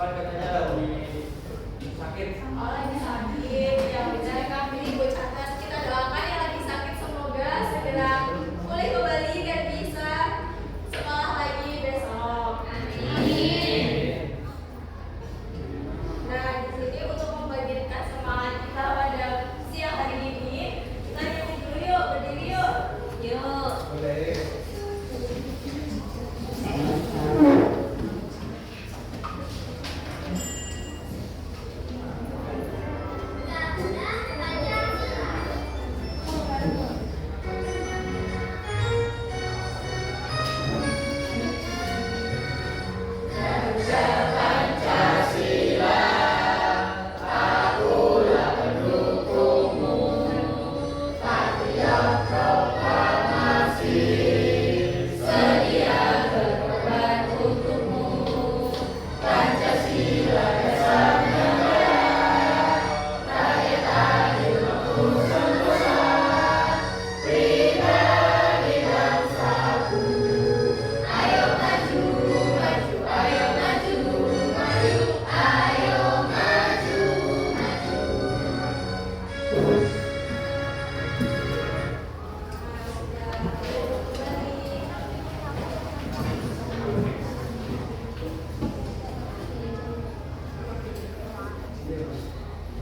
Kan katanya lagi sakit. Oh, lagi sakit. Ya benar kami Ibu catat. Kita doakan yang lagi sakit semoga segera pulih kembali dan bisa sekolah lagi besok. Amin. Nah, di sini untuk membangkitkan semangat kita pada siang hari ini, kita nyanyi dulu yuk, berdiri yuk. Yuk. Boleh.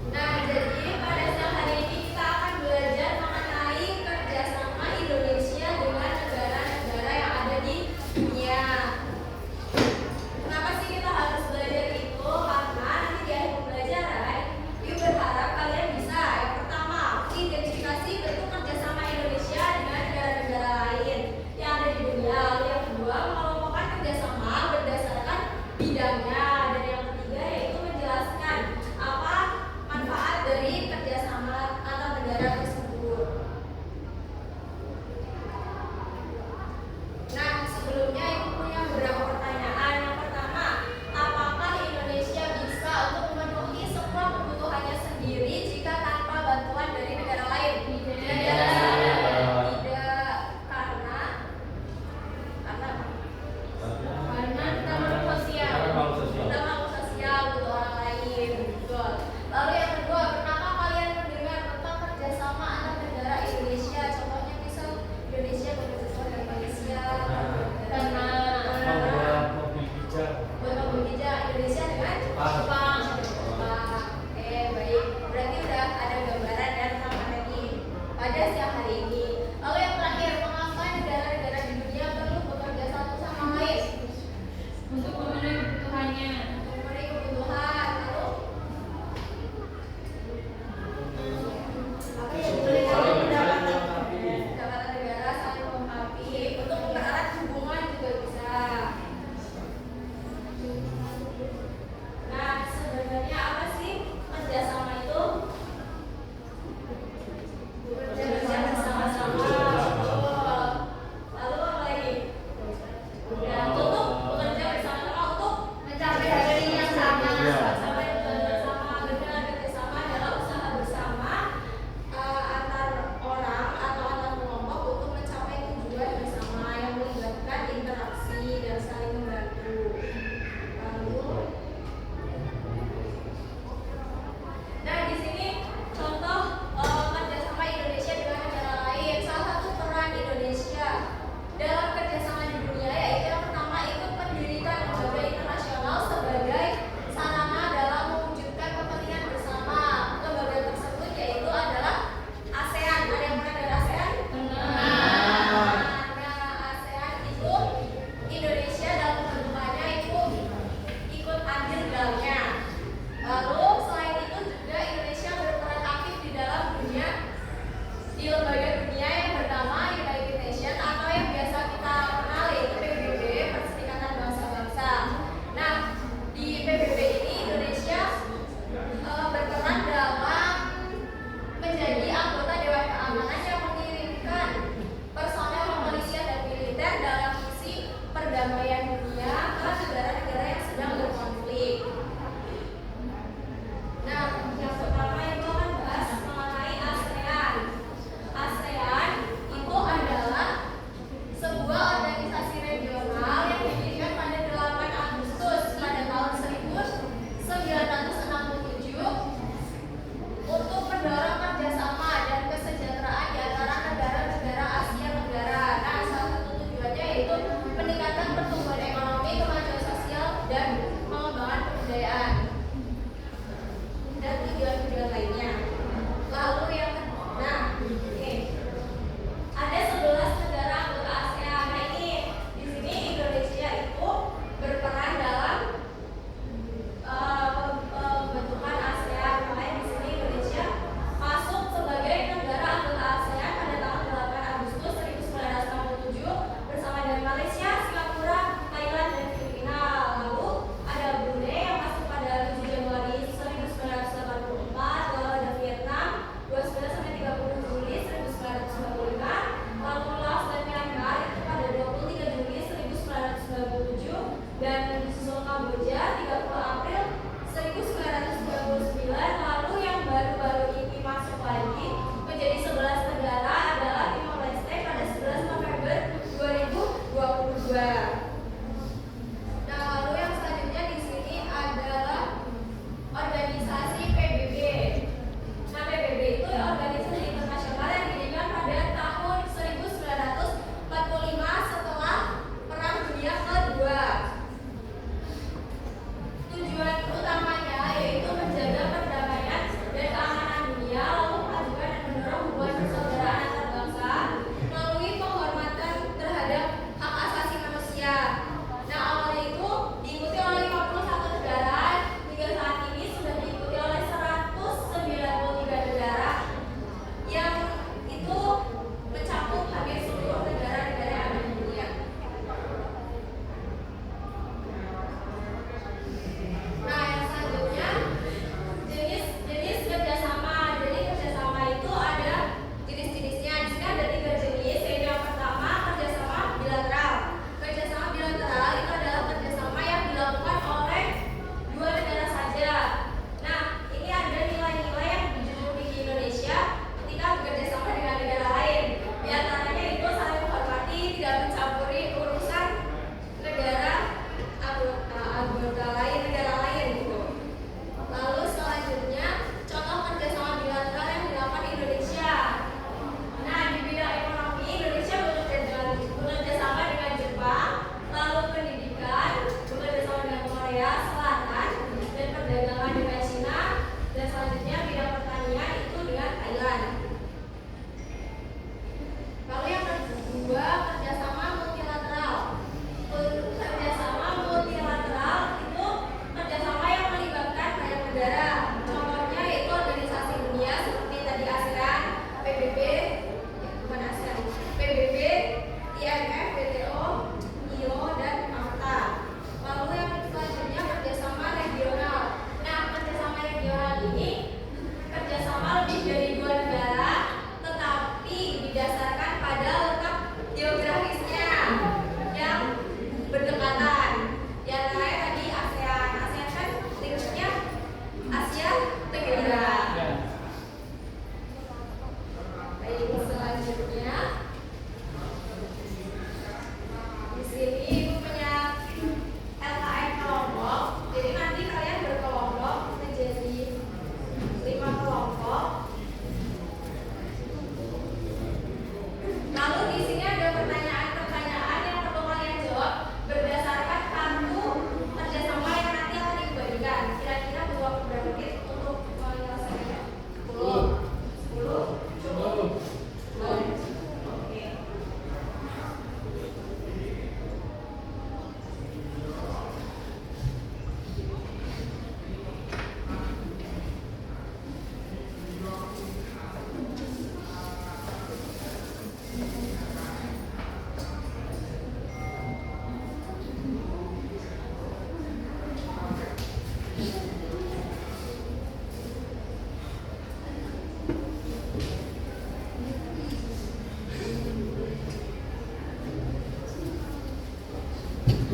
Nah, jadi pada siang hari ini kita akan belajar mengenai kerjasama Indonesia dengan negara-negara yang ada di dunia. Kenapa sih kita harus belajar itu? Karena nanti di akhir pembelajaran, Ibu berharap kalian bisa yang pertama, identifikasi bentuk kerjasama Indonesia dengan negara-negara lain yang ada di dunia. Lalu yang kedua, mengelompokkan kerjasama berdasarkan bidangnya. Dan yang ketiga yaitu menjelaskan apa manfaat dari kerjasama antar negara tersebut. Nah, sebelumnya Ibu punya beberapa pertanyaan. Yang pertama, apakah Indonesia bisa untuk memenuhi semua kebutuhannya sendiri jika tanpa bantuan dari negara lain? Tidak. Karena apa? Karena kita makhluk sosial. Kita makhluk sosial, butuh orang lain. Betul. Lalu yang kedua, pernahkah kalian mendengar tentang kerjasama antar negara Indonesia? Contohnya misal Indonesia bekerjasama dengan Malaysia. Buat mobil hijau. Buat mobil hijau Indonesia dengan Jepang. Oke, baik. Berarti udah ada gambaran ya tentang ini pada siang hari ini. Lalu yang terakhir, mengapa negara-negara di dunia perlu bekerja satu sama lain? Untuk memenuhi kebutuhannya. Untuk memenuhi kebutuhan. Lalu apa yang boleh kalian mendapatkan? Pendapatan negara saling melengkapi. Untuk mempererat hubungan juga bisa. Nah,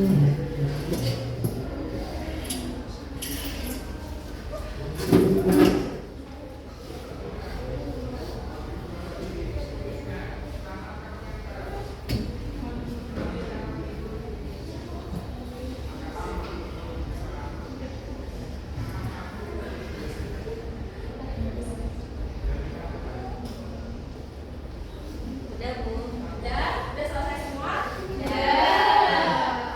Udah Bu? Udah selesai semua?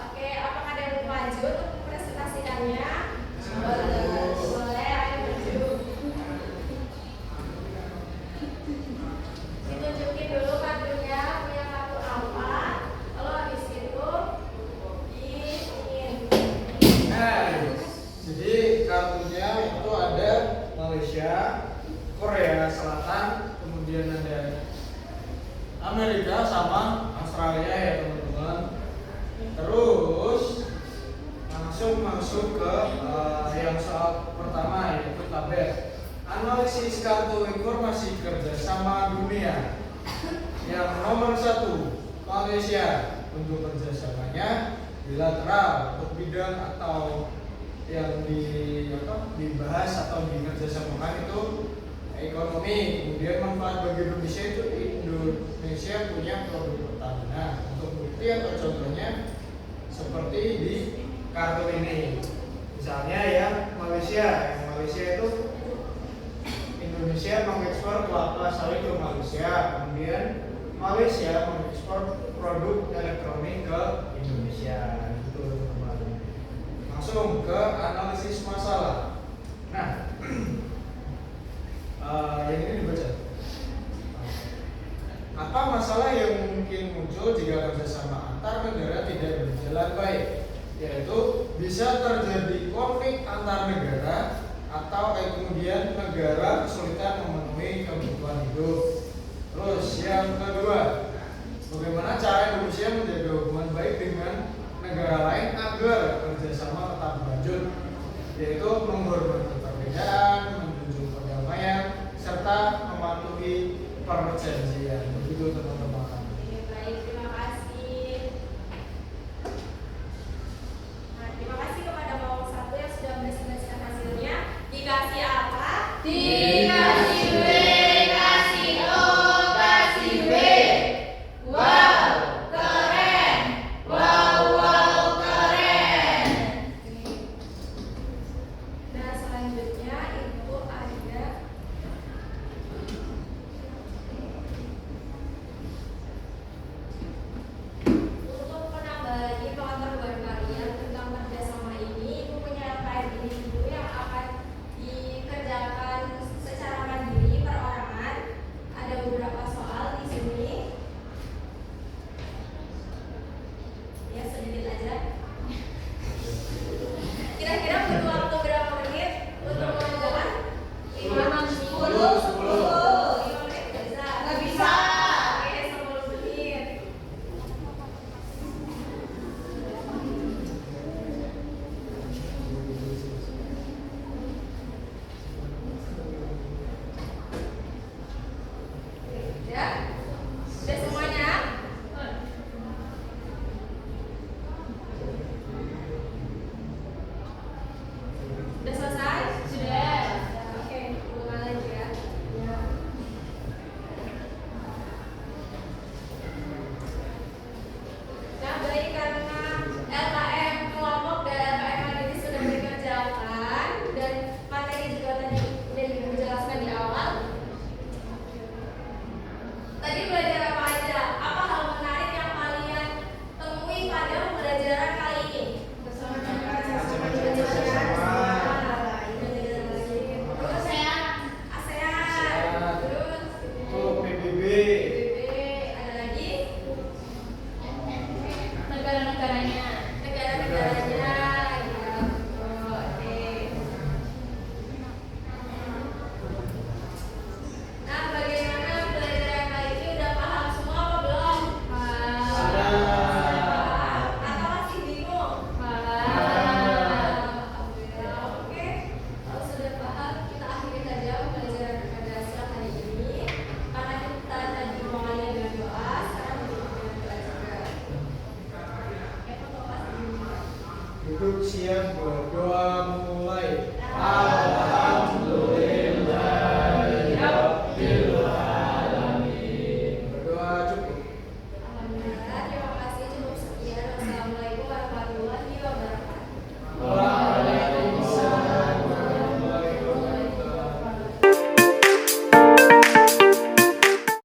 Oke, apakah ada yang mau maju untuk mempresentasikannya? Boleh, ayo maju. Ditunjukin dulu kartunya, punya kartu apa. Lalu habis itu Jadi kartunya itu ada Malaysia, Korea Selatan, kemudian ada Amerika sama Australia ya teman-teman. Terus langsung masuk ke yang soal pertama yaitu tabel analisis kartu informasi kerjasama dunia. Yang nomor 1 Malaysia, untuk kerjasamanya bilateral untuk bidang atau yang dibahas atau dikerjasamakan itu ekonomi. Kemudian manfaat bagi Indonesia itu Indonesia punya produk pertambangan. Untuk bukti atau contohnya seperti di kartu ini. Misalnya yang Malaysia itu Indonesia mengekspor kelapa sawit ke Malaysia. Kemudian Malaysia mengekspor produk elektronik ke Indonesia. Gitu teman-teman. Langsung ke analisis masalah. Nah, yang ini dibaca. Apa masalah yang mungkin muncul jika kerjasama antar negara tidak berjalan baik? Yaitu bisa terjadi konflik antar negara atau kemudian negara kesulitan memenuhi kebutuhan hidup. Terus yang kedua, bagaimana cara Indonesia menjaga hubungan baik dengan negara lain agar kerjasama tetap berlanjut? Yaitu menghormati perbedaan, menjunjung perdamaian, serta mematuhi perjanjian. Begitu teman-teman. baik, terima kasih. Nah, terima kasih kepada kelompok 1 yang sudah mempresentasikan hasilnya. Dikasih apa? Dikasih W, kasih O, kasih W. Wow, keren. Wow, keren. Nah, selanjutnya itu ada untuk menambah lagi pengetahuan kalian tentang kerjasama ini. Ibu punya slide ini dulu yang akan dikerjakan Duduk siap berdoa mulai. Allah.